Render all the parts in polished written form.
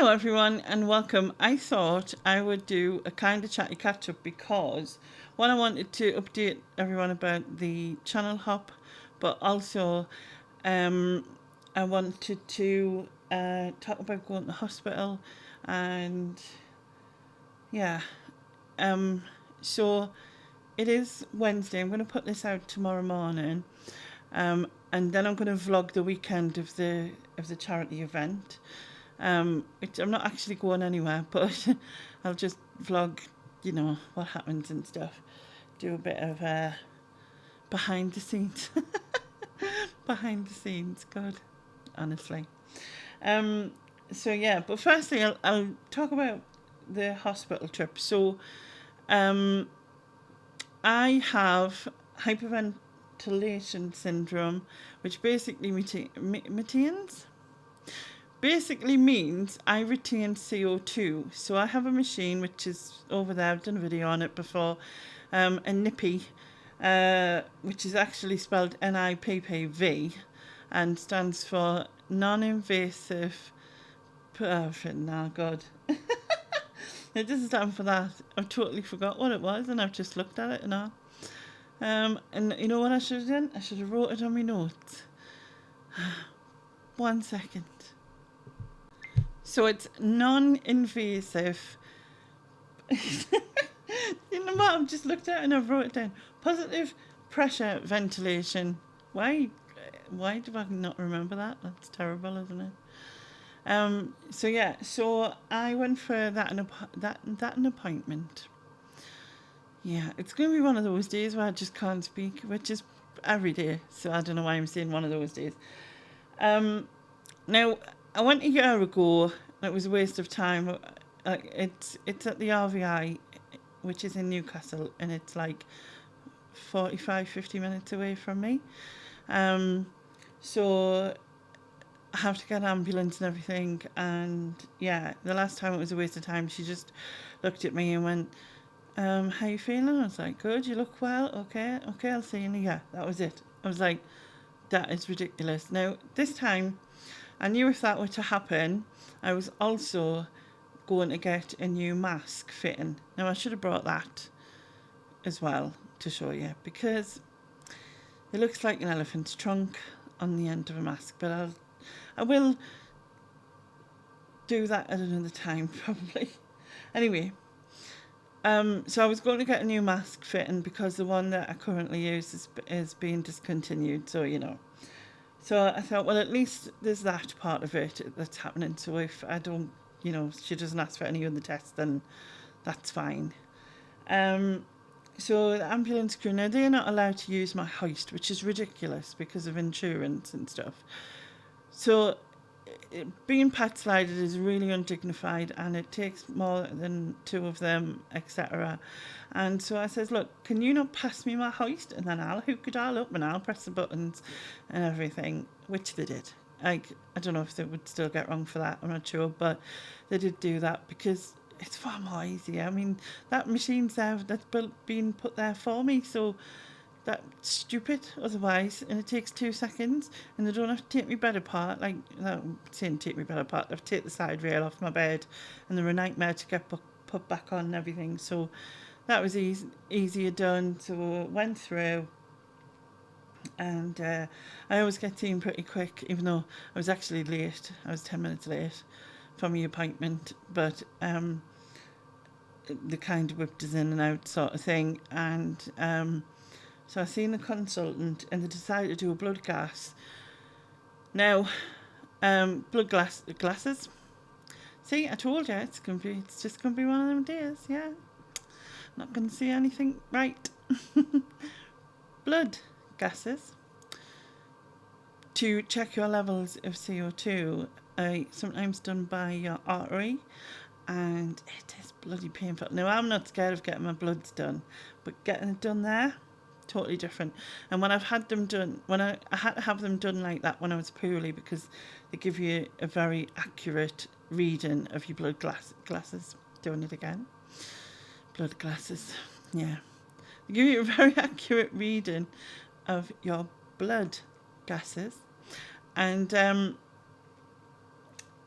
Hello everyone and welcome. I thought I would do a kind of chatty catch up because one, I wanted to update everyone about the channel hop, but also I wanted to talk about going to the hospital and yeah. So it is Wednesday. I'm going to put this out tomorrow morning, and then I'm going to vlog the weekend of the charity event. Which I'm not actually going anywhere, but I'll just vlog, what happens and stuff. Do a bit of behind the scenes. Behind the scenes, God, honestly. So yeah, but firstly, I'll talk about the hospital trip. So, I have hyperventilation syndrome, which basically basically means I retain CO2. So I have a machine which is over there. I've done a video on it before. A nippy, which is actually spelled NIPPV and stands for non-invasive. Oh, no, God. It doesn't stand for that. I've totally forgot what it was and I've just looked at it and all. And you know what I should have done? I should have wrote it on my notes. 1 second. So it's non-invasive. You know what? I've just looked at it and I've wrote it down. Positive pressure ventilation. Why do I not remember that? That's terrible, isn't it? So I went for that an appointment. Yeah, it's going to be one of those days where I just can't speak, which is every day. So I don't know why I'm saying one of those days. Now, I went a year ago, and it was a waste of time. It's at the RVI, which is in Newcastle, and it's like 45-50 minutes away from me. So I have to get an ambulance and everything. And yeah, the last time it was a waste of time. She just looked at me and went, how you feeling? I was like, good, you look well. Okay, I'll see you in a year. That was it. I was like, that is ridiculous. Now, this time, I knew if that were to happen, I was also going to get a new mask fitting. Now, I should have brought that as well to show you because it looks like an elephant's trunk on the end of a mask, but I will do that at another time, probably. Anyway, so I was going to get a new mask fitting because the one that I currently use is being discontinued, so you know. So I thought, well, at least there's that part of it that's happening. So if I don't, she doesn't ask for any other tests, then that's fine. So the ambulance crew, now they're not allowed to use my hoist, which is ridiculous because of insurance and stuff. So being pet slided is really undignified and it takes more than 2 of them, etc. And so I says, look, can you not pass me my hoist and then I'll hook it all up and I'll press the buttons and everything, which they did. I don't know if they would still get wrong for that, I'm not sure, but they did do that because it's far more easier. I mean, that machine's there, that's been put there for me, so that's stupid otherwise, and it takes 2 seconds and they don't have to take my bed apart, like, no, saying take my bed apart, they have to take the side rail off my bed and they're a nightmare to get put back on and everything. So that was easier done. So I went through and I always get seen pretty quick, even though I was actually late. I was 10 minutes late for my appointment, but they kind of whipped us in and out sort of thing. And so I seen the consultant and they decided to do a blood gas. Now, blood glasses. See, I told you it's just gonna be one of them days. Yeah, not gonna see anything right. Blood gases to check your levels of CO2. Sometimes done by your artery, and it is bloody painful. Now, I'm not scared of getting my bloods done, but getting it done there, totally different. And when I've had them done, I had to have them done like that when I was poorly, because they give you a very accurate reading of your blood glasses. Doing it again. Blood glasses, yeah. They give you a very accurate reading of your blood gases. And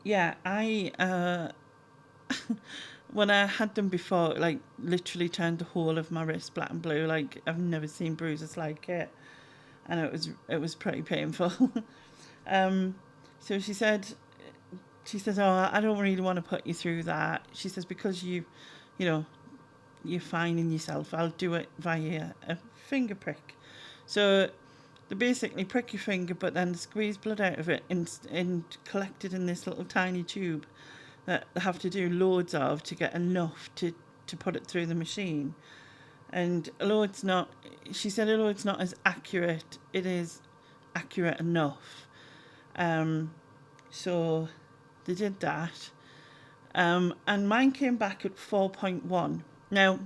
yeah, when I had them before, like literally turned the whole of my wrist black and blue. Like I've never seen bruises like it, and it was pretty painful. um, so she says, oh, I don't really want to put you through that. She says because you know, you're finding yourself. I'll do it via a finger prick. So they basically prick your finger, but then squeeze blood out of it and collect it in this little tiny tube that they have to do loads of to get enough to put it through the machine. And although it's not, she said, although it's not as accurate, it is accurate enough. So they did that. And mine came back at 4.1. Now,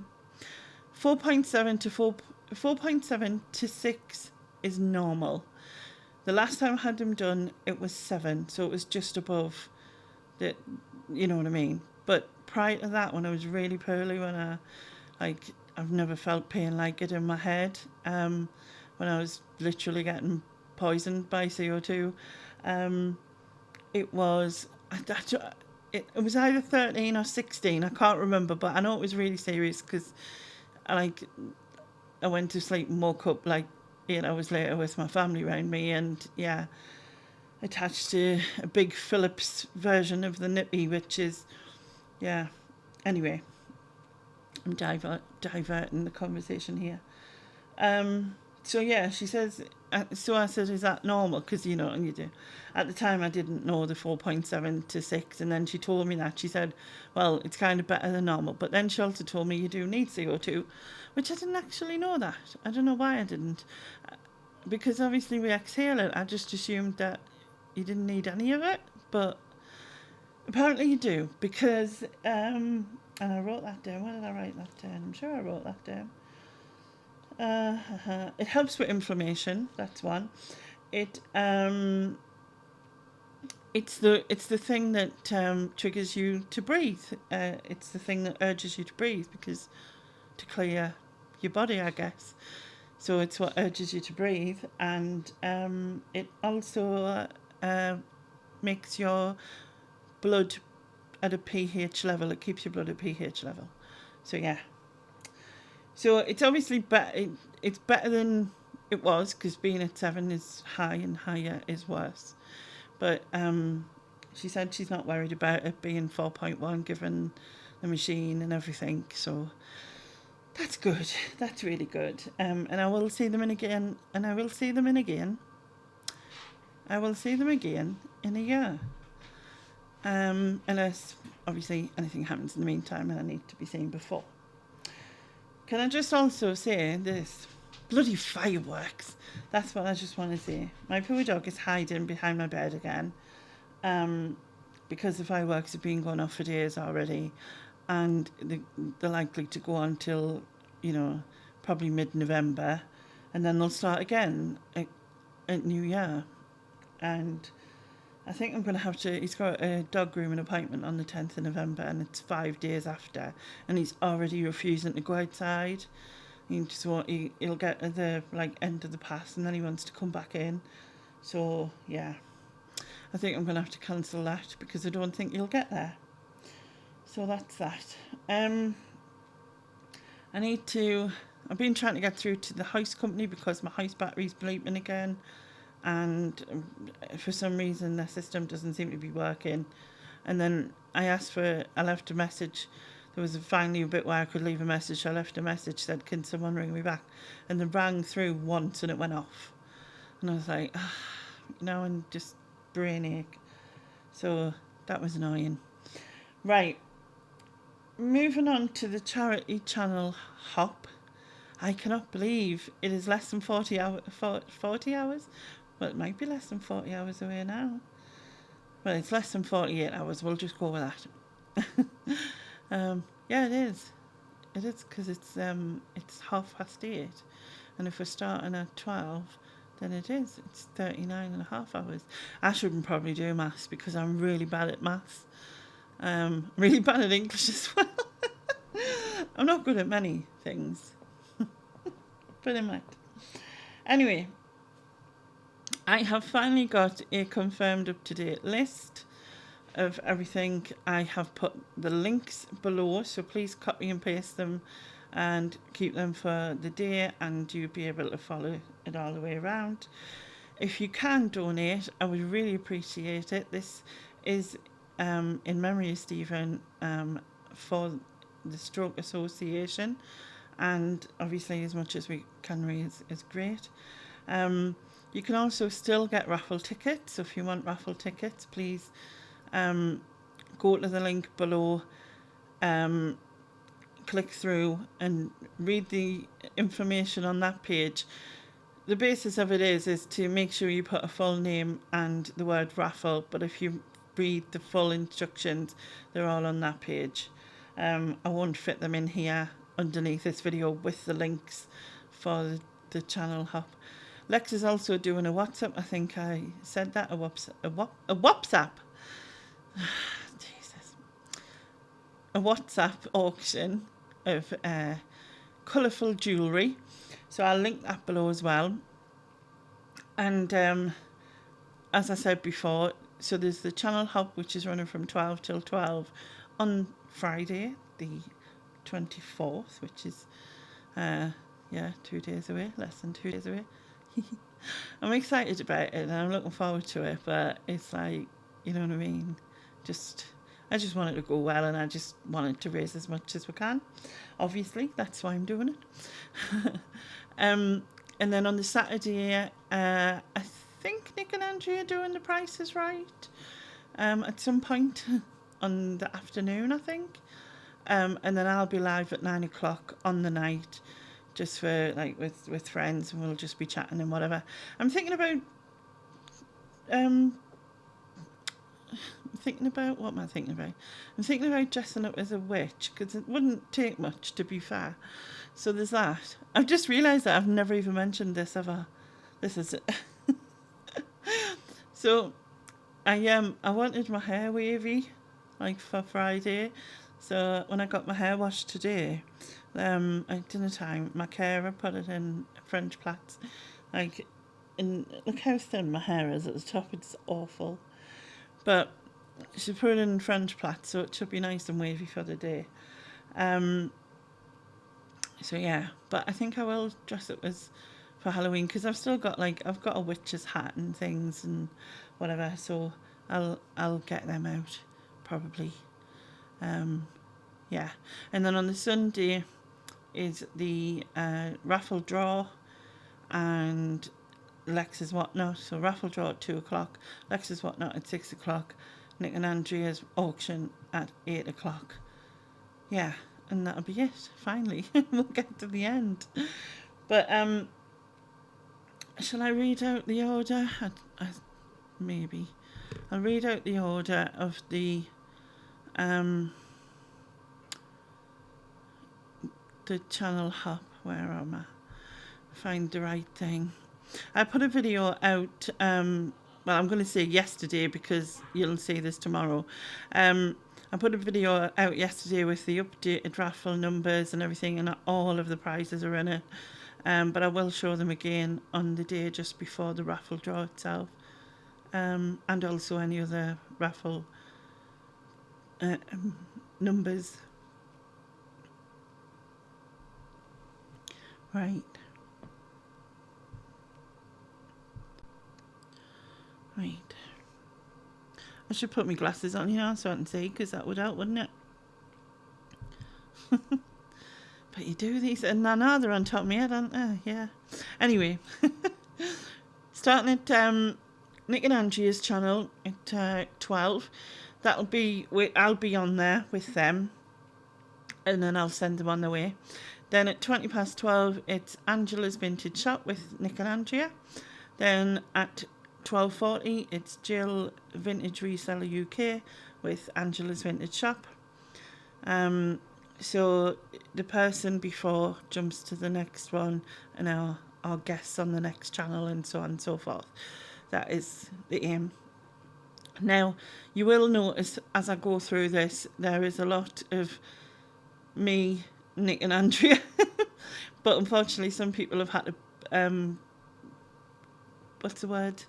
4.7 to 4.7 to 6 is normal. The last time I had them done, it was 7, so it was just above the, you know what I mean. But prior to that, when I was really poorly, I've never felt pain like it in my head. When I was literally getting poisoned by CO2, it was it was either 13 or 16. I can't remember, but I know it was really serious because I went to sleep and woke up like 8 hours later with my family around me, and yeah, attached to a big Philips version of the nippy, which is, yeah. Anyway, I'm diverting the conversation here. So yeah, she says. So I said, "Is that normal?" Because and you do. At the time, I didn't know the 4.7 to 6, and then she told me that. She said, "Well, it's kind of better than normal," but then she also told me you do need CO2, which I didn't actually know that. I don't know why I didn't, because obviously we exhale it. I just assumed that you didn't need any of it, but apparently you do, because and I wrote that down. Where did I write that down? I'm sure I wrote that down. It helps with inflammation. That's one. It it's the thing that triggers you to breathe. It's the thing that urges you to breathe, because to clear your body, I guess. So it's what urges you to breathe, and it also makes your blood at a pH level. It keeps your blood at pH level. So yeah. So it's obviously better. It's better than it was, because being at 7 is high and higher is worse. But she said she's not worried about it being 4.1 given the machine and everything. So that's good. That's really good. And I will see them in again. And I will see them in again. I will see them again in a year. Unless, obviously, anything happens in the meantime and I need to be seen before. Can I just also say this? Bloody fireworks. That's what I just want to say. My poor dog is hiding behind my bed again. Because the fireworks have been going off for days already. And they're likely to go on till, probably mid-November. And then they'll start again at New Year. And I think I'm going to have to... He's got a dog grooming appointment on the 10th of November, and it's 5 days after. And he's already refusing to go outside. He'll get at the end of the pass, and then he wants to come back in. So, yeah. I think I'm going to have to cancel that, because I don't think he'll get there. So that's that. I've been trying to get through to the house company because my house battery's bleeping again. And for some reason their system doesn't seem to be working. And then I left a message. There was finally a bit where I could leave a message. I left a message, said, "Can someone ring me back?" And they rang through once and it went off. And I was like, and just brain ache. So that was annoying. Right. Moving on to the charity channel Hop. I cannot believe it is less than 40 hours. Well, it might be less than 40 hours away now. Well, it's less than 48 hours. We'll just go with that. Yeah, it is. It is, because it's 8:30. And if we're starting at 12, then it is. It's 39 and a half hours. I shouldn't probably do maths, because I'm really bad at maths. Really bad at English as well. I'm not good at many things. But I might. Anyway, I have finally got a confirmed up-to-date list. of everything, I have put the links below, so please copy and paste them and keep them for the day, and you'll be able to follow it all the way around. If you can donate, I would really appreciate it. This is in memory of Stephen, for the Stroke Association, and obviously as much as we can raise is great. You can also still get raffle tickets, so if you want raffle tickets, please go to the link below, click through and read the information on that page. The basis of it is to make sure you put a full name and the word raffle, but if you read the full instructions, they're all on that page. I won't fit them in here underneath this video with the links for the channel hop. Lexx is also doing a WhatsApp. I think I said that, a WhatsApp. Jesus. A WhatsApp auction of colourful jewellery. So I'll link that below as well. And as I said before, so there's the channel hop, which is running from 12 till 12 on Friday, the 24th, which is, 2 days away, less than 2 days away. I'm excited about it and I'm looking forward to it, but it's like, you know what I mean? I just want it to go well, and I just wanted to raise as much as we can. Obviously, that's why I'm doing it. And then on the Saturday, I think Nic and Andrea are doing the Price is Right at some point on the afternoon, I think. And then I'll be live at 9 o'clock on the night, just for like with friends, and we'll just be chatting and whatever. I'm thinking about what am I thinking about? I'm thinking about dressing up as a witch, because it wouldn't take much, to be fair. So there's that. I've just realised that I've never even mentioned this ever. This is it. So I wanted my hair wavy, like for Friday. So when I got my hair washed today, at dinner time, my carer put it in French plaits. Look how thin my hair is at the top. It's awful. But she put it in French plaits, so it should be nice and wavy for the day. So yeah, but I think I will dress it as for Halloween, because I've still got I've got a witch's hat and things and whatever, so I'll get them out probably. Yeah, and then on the Sunday is the raffle draw and Lex's Whatnot. So raffle draw at 2 o'clock, Lex's Whatnot at 6 o'clock, Nic and Andrea's auction at 8 o'clock. Yeah, and that'll be it. Finally, we'll get to the end. But shall I read out the order? Maybe I'll read out the order of the channel hop. Where am I? Find the right thing. I put a video out, well, I'm going to say yesterday, because you'll see this tomorrow. I put a video out yesterday with the updated raffle numbers and everything, and all of the prizes are in it. But I will show them again on the day just before the raffle draw itself. And also any other raffle numbers. Right. I should put my glasses on, so I can see, because that would help, wouldn't it? But you do these, and I know they're on top of my head, aren't they? Yeah. Anyway, starting at Nic and Andrea's channel at 12. I'll be on there with them, and then I'll send them on their way. Then at 12:20, it's Angela's Vintage Shop with Nic and Andrea. Then at 12:40, it's Gill Vintage Reseller UK with Angela's Vintage Shop. So the person before jumps to the next one, and our guests on the next channel, and so on and so forth. That is the aim. Now, you will notice as I go through this, there is a lot of me, Nic and Andrea. But unfortunately, some people have had to, what's the word?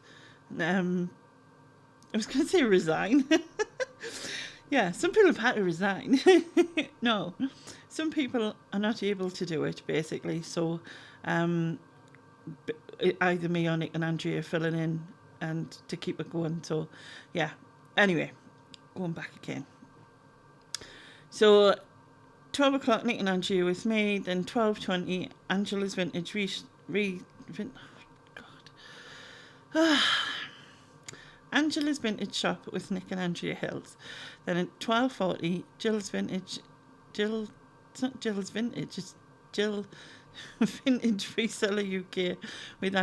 I was going to say resign. Yeah, some people have had to resign. No, some people are not able to do it, basically. So um, either me or Nic and Andrea filling in and to keep it going. So, yeah. Anyway, going back again. So 12 o'clock, Nic and Andrea with me. Then 12:20, Angela's Vintage God. Angela's Vintage Shop with Nic and Andrea Hills. Then at 12:40, Gill's Vintage. Gill. It's not Gill's Vintage. It's Gill Vintage Reseller UK with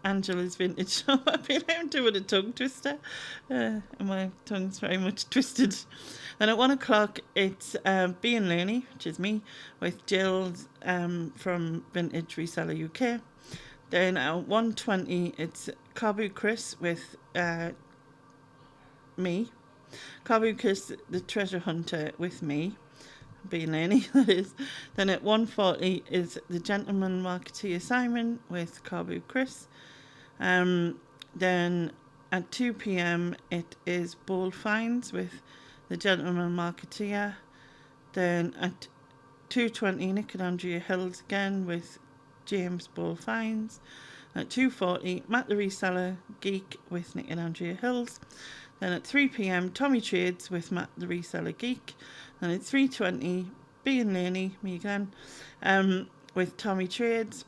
Angela's Vintage Shop. I feel like I'm doing a tongue twister. And my tongue's very much twisted. Then at 1 o'clock, it's B and Lainie, which is me, with Gill from Vintage Reseller UK. Then at 1:20, it's Carbu Chris with me. Carbu Chris, the treasure hunter, with me. Being Lainie, that is. Then at 1:40 is the gentleman marketeer Simon with Carbu Chris. Then at 2 p.m. it is Boldfinds with the gentleman marketeer. Then at 2:20 Nic and Andrea Hills again with James Boldfinds. At 2:40 Matt the Reseller Geek with Nic and Andrea Hills. Then at 3 p.m. Tommy Trades with Matt the Reseller Geek. And at 3:20 B and Lainie, me again, with Tommy Trades.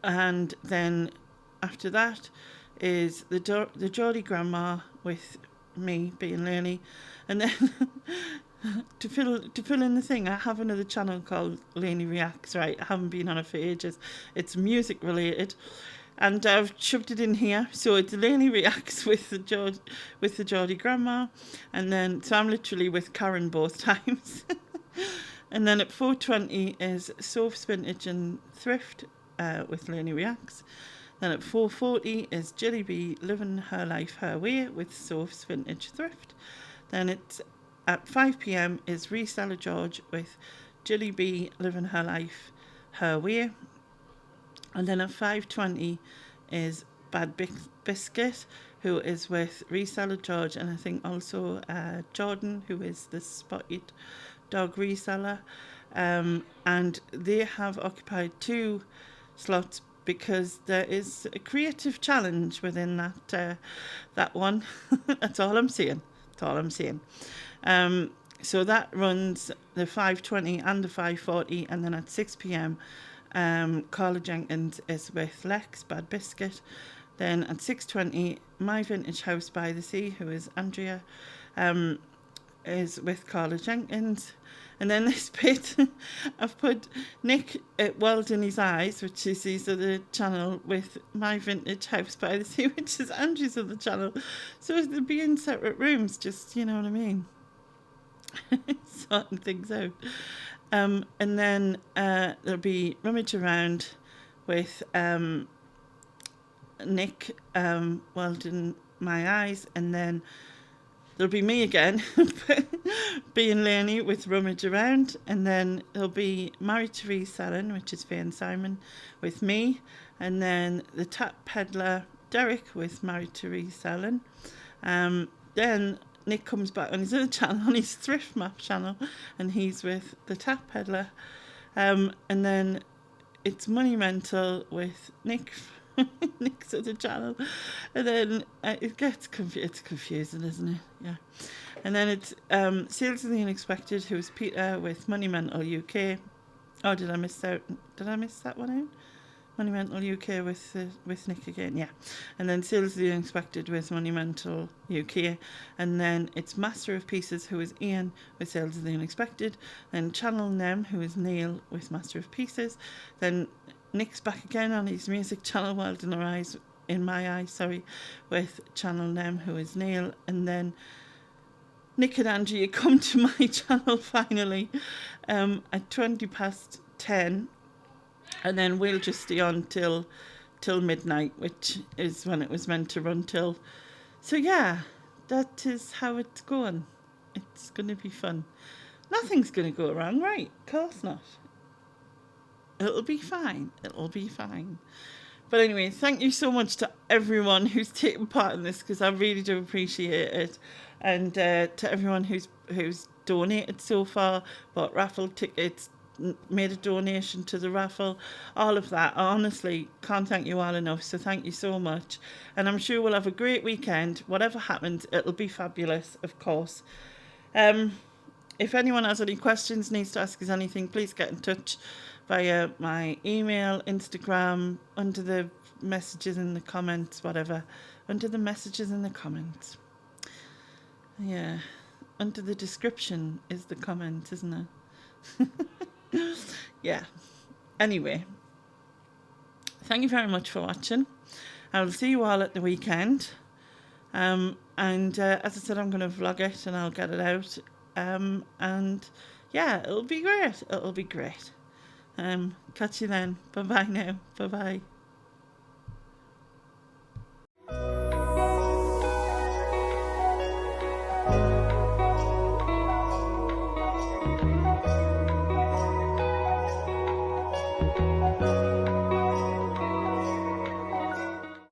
And then after that is the Geordie Grandma with me, B and Lainie. And then to fill in the thing, I have another channel called Lainie Reacts, right? I haven't been on it for ages. It's music related. And I've shoved it in here. So it's Lainie Reacts with the Geordie Grandma. And then, so I'm literally with Karen both times. And then at 4:20 is Soph's Vintage and Thrift with Lainie Reacts. Then at 4:40 is Jilly B Living Her Life Her Way with Soph's Vintage Thrift. Then it's at 5 p.m. is Reseller George with Jilly B Living Her Life Her Way. And then at 5:20 is Bad Biscuit, who is with Reseller George, and I think also Jordan, who is the spotted dog reseller. And they have occupied 2 slots because there is a creative challenge within that one. That's all I'm saying. That's all I'm saying. So that runs the 5:20 and the 5:40, and then at 6 p.m. Carla Jenkins is with Lexx, Bad Biscuit. Then at 6:20, My Vintage House by the Sea, who is Andrea, is with Carla Jenkins. And then this bit, I've put Nic at World in His Eyes, which is his other channel, with My Vintage House by the Sea, which is Andrew's other channel. So they'll be in separate rooms, just, you know what I mean? Sorting things out. And then there'll be Rummage Around with Nic, World in My Eyes, and then there'll be me again, being Lainie with Rummage Around, and then there'll be Married to Reselling, which is Faye and Simon, with me, and then the Tap Peddler Derek with Married to Reselling. Then Nic comes back on his other channel, on his Thrift Map channel, and he's with the Tap Peddler. And then it's Money Mental with Nic, Nic's other channel. And then it gets it's confusing, isn't it? Yeah. And then it's Sales of the Unexpected, who is Peter with Money Mental UK. Oh, did I miss that one out? Money Mental UK with Nic again, yeah. And then Sales of the Unexpected with Money Mental UK. And then it's Master of Pieces, who is Ian with Sales of the Unexpected. Then Channel Nem, who is Neil with Master of Pieces. Then Nic's back again on his music channel, World in My Eyes, with Channel Nem, who is Neil. And then Nic and Andrea come to my channel finally at 10:20. And then we'll just stay on till midnight, which is when it was meant to run till. So yeah, that is how it's going. It's going to be fun. Nothing's going to go wrong, right? Of course not. It'll be fine. It'll be fine. But anyway, thank you so much to everyone who's taken part in this, because I really do appreciate it. And to everyone who's donated so far, bought raffle tickets, made a donation to the raffle, all of that. I honestly can't thank you all enough, so thank you so much. And I'm sure we'll have a great weekend. Whatever happens, it'll be fabulous, of course. If anyone has any questions, needs to ask us anything, please get in touch via my email, Instagram, under the messages in the comments, whatever. Under the messages in the comments. Yeah. Under the description is the comment, isn't it? Yeah. Anyway, thank you very much for watching. I will see you all at the weekend. And as I said, I'm going to vlog it and I'll get it out. And yeah, it'll be great. It'll be great. Catch you then. Bye bye now. Bye bye.